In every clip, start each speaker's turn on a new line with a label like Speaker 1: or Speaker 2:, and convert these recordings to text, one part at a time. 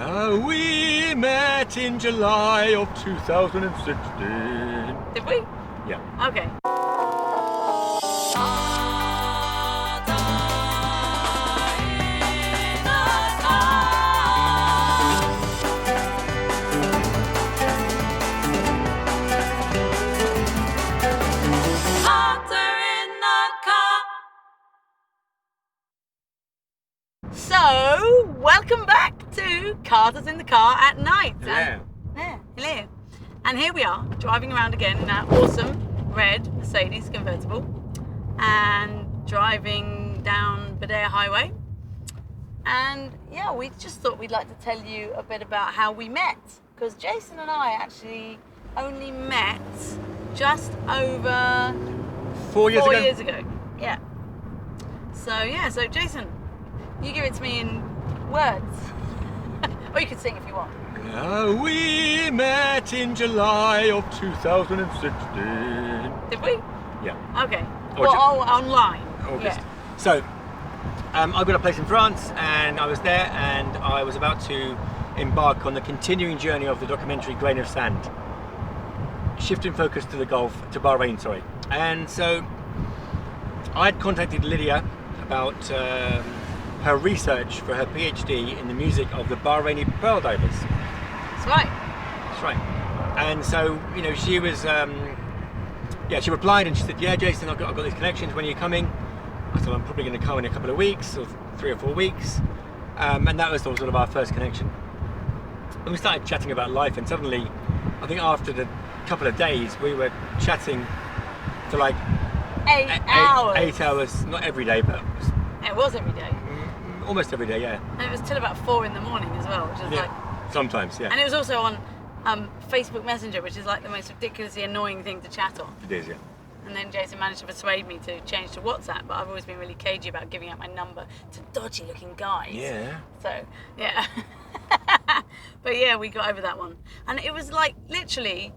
Speaker 1: We met in July of 2016.
Speaker 2: Did we?
Speaker 1: Yeah.
Speaker 2: Okay. So, welcome back to Carter's in the Car at night. Hello. And here we are, driving around again in our awesome red Mercedes convertible and driving down Bahrain Highway. And yeah, we just thought we'd like to tell you a bit about how we met, because Jason and I actually only met just over
Speaker 1: 4 years
Speaker 2: four
Speaker 1: ago.
Speaker 2: years ago. Yeah. So Jason, you give it to me in words. Or you can sing if you want.
Speaker 1: We met in July of 2016.
Speaker 2: Did we?
Speaker 1: Yeah.
Speaker 2: Okay. Online.
Speaker 1: August.
Speaker 2: Yeah.
Speaker 1: So, I've got a place in France, and I was there, and I was about to embark on the continuing journey of the documentary Grain of Sand. Shifting focus to the Gulf, to Bahrain, sorry. And so, I'd contacted Lydia about her research for her PhD in the music of the Bahraini pearl divers.
Speaker 2: That's right.
Speaker 1: That's right. And so, she was, she replied and she said, yeah, Jason, I've got these connections. When are you coming? I said, I'm probably going to come in a couple of weeks, or 3 or 4 weeks. And that was sort of our first connection. And we started chatting about life, and suddenly, I think after the couple of days, we were chatting for like
Speaker 2: 8 hours.
Speaker 1: 8 hours, not every day, but
Speaker 2: It was every day.
Speaker 1: almost every day, yeah.
Speaker 2: And it was till about 4 in the morning as well, which is like...
Speaker 1: Sometimes, yeah.
Speaker 2: And it was also on Facebook Messenger, which is like the most ridiculously annoying thing to chat on.
Speaker 1: It is, yeah.
Speaker 2: And then Jason managed to persuade me to change to WhatsApp, but I've always been really cagey about giving out my number to dodgy looking guys.
Speaker 1: Yeah.
Speaker 2: So, yeah. But yeah, we got over that one. And it was like, literally,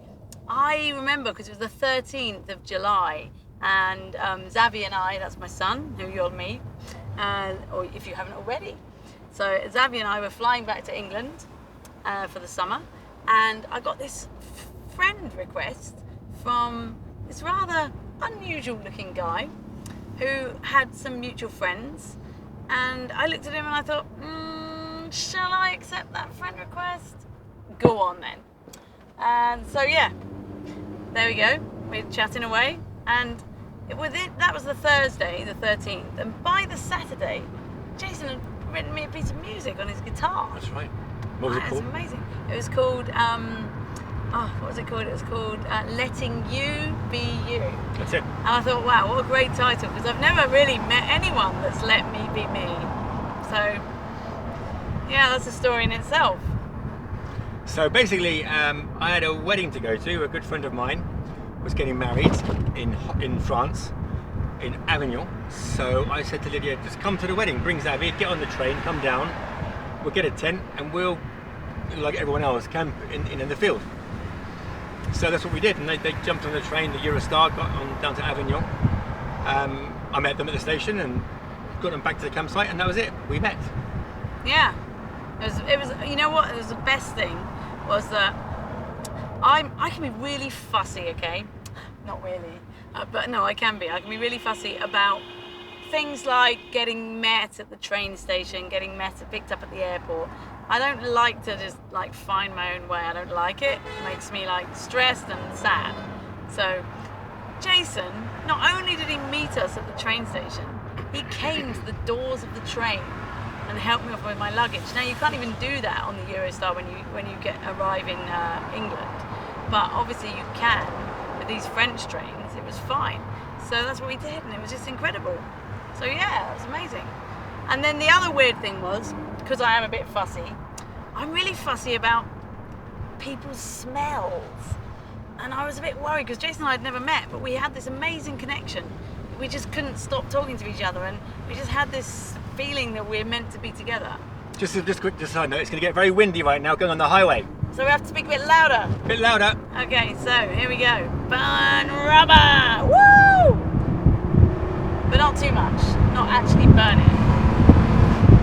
Speaker 2: I remember, because it was the 13th of July, and Xavi and I, that's my son, who you'll meet, or if you haven't already. So Xavi and I were flying back to England for the summer, and I got this friend request from this rather unusual looking guy who had some mutual friends, and I looked at him and I thought, shall I accept that friend request? Go on then. And so yeah, there we go, we're chatting away, and that was the Thursday, the 13th, and by the Saturday, Jason had written me a piece of music on his guitar.
Speaker 1: That's right. What was it called?
Speaker 2: It was amazing. It was called, what was it called? It was called Letting You Be You.
Speaker 1: That's it.
Speaker 2: And I thought, wow, what a great title, because I've never really met anyone that's let me be me. So, yeah, that's a story in itself.
Speaker 1: So basically, I had a wedding to go to. A good friend of mine was getting married in France, in Avignon. So I said to Lydia, just come to the wedding, bring Xavi, get on the train, come down, we'll get a tent, and we'll, like everyone else, camp in the field. So that's what we did, and they jumped on the train, the Eurostar, got on down to Avignon. I met them at the station and got them back to the campsite, and that was it. We met.
Speaker 2: Yeah, it was. You know what? It was the best thing was that I can be really fussy. Okay, not really, but no, I can be. I can be really fussy about things like getting met at the train station, getting picked up at the airport. I don't like to just like find my own way. I don't like it. It makes me like stressed and sad. So Jason, not only did he meet us at the train station, he came to the doors of the train and helped me off with my luggage. Now you can't even do that on the Eurostar when you arrive in England, but obviously you can with these French trains. It was fine. So that's what we did, and it was just incredible. So yeah, it was amazing. And then the other weird thing was, because I am a bit fussy, I'm really fussy about people's smells. And I was a bit worried because Jason and I had never met, but we had this amazing connection. We just couldn't stop talking to each other, and we just had this feeling that we're meant to be together.
Speaker 1: Just a quick side note, it's going to get very windy right now going on the highway.
Speaker 2: So we have to speak a bit louder.
Speaker 1: A bit louder.
Speaker 2: Okay, so here we go. Burn rubber! Woo! But not too much. Not actually burning.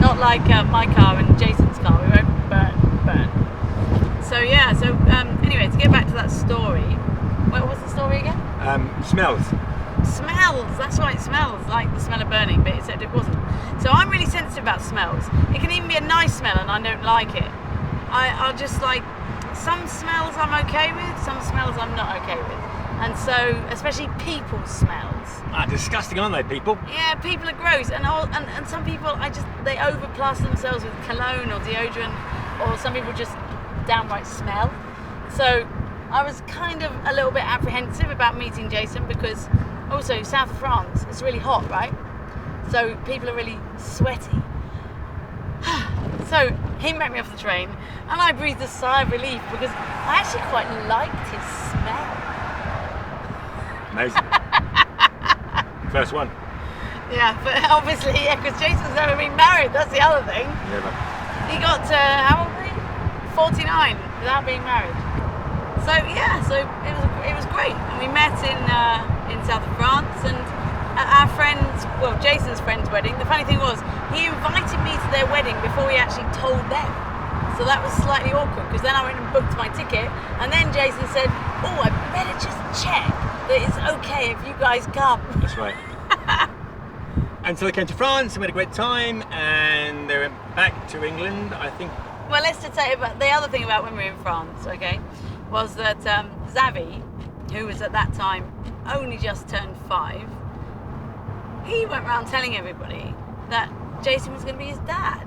Speaker 2: Not like my car and Jason's car. We won't burn. to that story. What was the story again?
Speaker 1: Smells.
Speaker 2: Smells, that's right, smells, like the smell of burning, but it said it wasn't. So I'm really sensitive about smells. It can even be a nice smell and I don't like it. I'll just like, some smells I'm okay with, some smells I'm not okay with. And so, especially people's smells.
Speaker 1: Disgusting, aren't they, people?
Speaker 2: Yeah, people are gross, and some people, they overplaster themselves with cologne or deodorant, or some people just downright smell. So I was kind of a little bit apprehensive about meeting Jason because also south of France, it's really hot, right? So people are really sweaty. So he met me off the train and I breathed a sigh of relief because I actually quite liked his smell.
Speaker 1: Amazing. First one.
Speaker 2: Yeah, but obviously, because Jason's never been married, that's the other thing.
Speaker 1: Never.
Speaker 2: He got to, how old was he? 49 without being married. So yeah, so it was great. And we met in south of France, and at our friend's, well, Jason's friend's wedding. The funny thing was, he invited me to their wedding before he actually told them. So that was slightly awkward because then I went and booked my ticket, and then Jason said, "Oh, I better just check that it's okay if you guys come."
Speaker 1: That's right. And so they came to France and we had a great time, and they went back to England, I think.
Speaker 2: Well, let's just say about the other thing about when we were in France, okay, was that Xavi, who was at that time only just turned 5, he went around telling everybody that Jason was going to be his dad.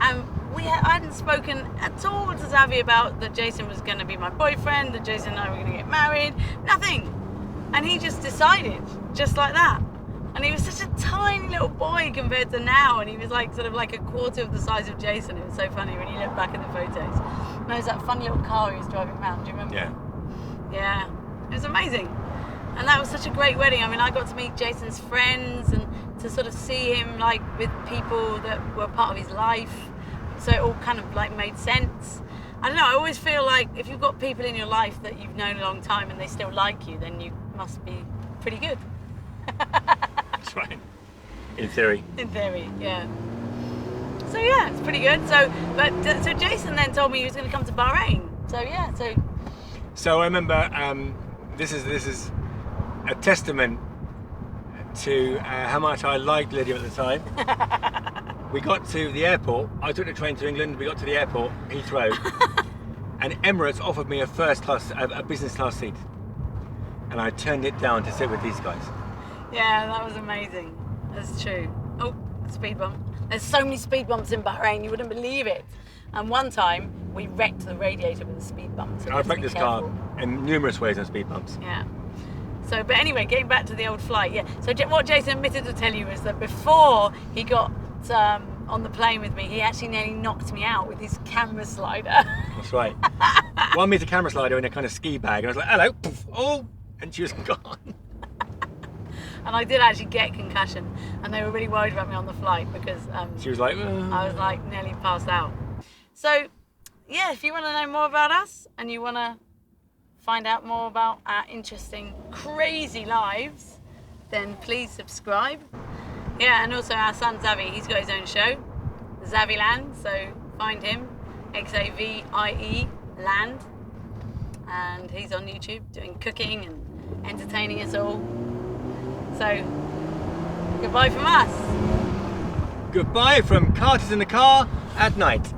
Speaker 2: And I hadn't spoken at all to Xavi about that Jason was going to be my boyfriend, that Jason and I were going to get married, nothing. And he just decided, just like that. And he was such a tiny little boy compared to now, and he was like sort of like a quarter of the size of Jason. It was so funny when you look back at the photos. And there was that fun little car he was driving around, do you remember?
Speaker 1: Yeah.
Speaker 2: Yeah, it was amazing. And that was such a great wedding. I mean, I got to meet Jason's friends and to sort of see him like with people that were part of his life. So it all kind of like made sense. I don't know, I always feel like if you've got people in your life that you've known a long time and they still like you, then you must be pretty good.
Speaker 1: That's right. In theory.
Speaker 2: In theory, yeah. So yeah, it's pretty good. So Jason then told me he was going to come to Bahrain. So yeah,
Speaker 1: So I remember this is a testament to how much I liked Lydia at the time. We got to the airport. I took the train to England. We got to the airport, Heathrow, and Emirates offered me a business class seat, and I turned it down to sit with these guys.
Speaker 2: Yeah, that was amazing. That's true. Oh, speed bump. There's so many speed bumps in Bahrain, you wouldn't believe it. And one time, we wrecked the radiator with a speed bump. So
Speaker 1: I've wrecked this car in numerous ways on speed bumps.
Speaker 2: Yeah. So, but anyway, getting back to the old flight, yeah. So what Jason admitted to tell you is that before he got on the plane with me, he actually nearly knocked me out with his camera slider.
Speaker 1: That's right. 1 meter camera slider in a kind of ski bag, and I was like, hello, poof, oh, and she was gone.
Speaker 2: And I did actually get concussion, and they were really worried about me on the flight because
Speaker 1: she was like,
Speaker 2: I was like nearly passed out. So, yeah, if you want to know more about us and you want to find out more about our interesting, crazy lives, then please subscribe. Yeah, and also our son Xavi, he's got his own show, Xaviland, so find him, Xavie Land, and he's on YouTube doing cooking and entertaining us all. So, goodbye from us.
Speaker 1: Goodbye from Carter's in the car at night.